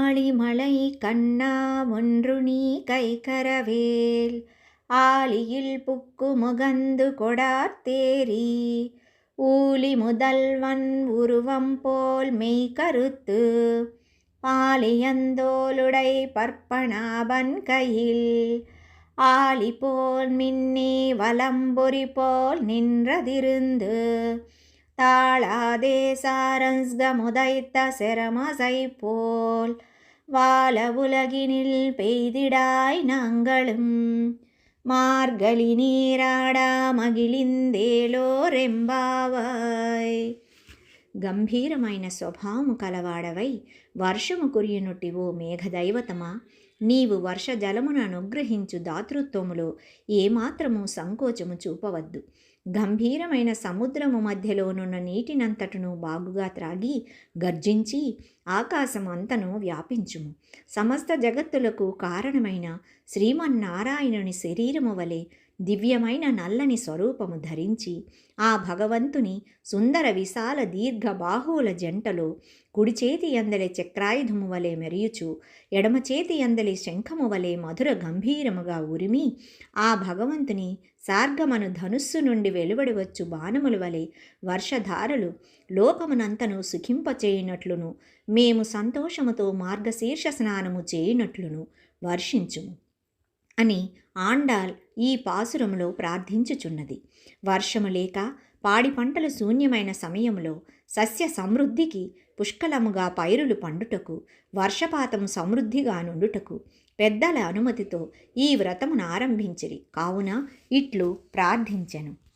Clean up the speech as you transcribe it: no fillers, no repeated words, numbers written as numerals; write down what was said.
ஆழிமழை கண்ணா ஒன்று நீ கைகரவேல் ஆழியில் புக்கு முகந்து கொடார்த்தேரி ஊழி முதல்வன் உருவம் போல் மெய் கருத்து பாலியந்தோளுடை பற்பனாபன் கையில் ஆழி போல் மின்னி வலம்பொறி போல் நின்றதிருந்து தாளாதே சாரஸ்க முதைத்த செரமசை போல் வாழ உலகினில் பெய்திடாய் நாங்களும் மார்கழி நீராடா మగిలిందేలోరెంబావాయ్. గంభీరమైన స్వభావము కలవాడవై వర్షము కురియునుటివో మేఘదైవతమా, నీవు వర్షజలమును అనుగ్రహించు దాతృత్వములో ఏమాత్రము సంకోచము చూపవద్దు. గంభీరమైన సముద్రము మధ్యలోనున్న నీటినంతటను బాగుగా త్రాగి గర్జించి ఆకాశము అంతను వ్యాపించుము. సమస్త జగత్తులకు కారణమైన శ్రీమన్నారాయణుని శరీరము వలె దివ్యమైన నల్లని స్వరూపము ధరించి ఆ భగవంతుని సుందర విశాల దీర్ఘ బాహువుల జంటలో కుడి చేతి అందలి చక్రాయుధము వలె మెరియుచు ఎడమ చేతి అందలి శంఖము వలె మధుర గంభీరముగా ఉరిమి ఆ భగవంతుని సార్గమను ధనుస్సు నుండి వెలువడివచ్చు బాణముల వలె వర్షధారలు లోకమునంతను సుఖింపచేయునట్లును మేము సంతోషముతో మార్గశీర్ష స్నానము చేయునట్లును వర్షించుము అని ఆండాల్ ఈ పాసురములో ప్రార్థించుచున్నది. వర్షము లేక పాడి పంటలు శూన్యమైన సమయంలో సస్య సమృద్ధికి పుష్కలముగా పైరులు పండుటకు వర్షపాతము సమృద్ధిగా నుండుటకు పెద్దల అనుమతితో ఈ వ్రతమును ఆరంభించిరి. కావున ఇట్లు ప్రార్థించెను.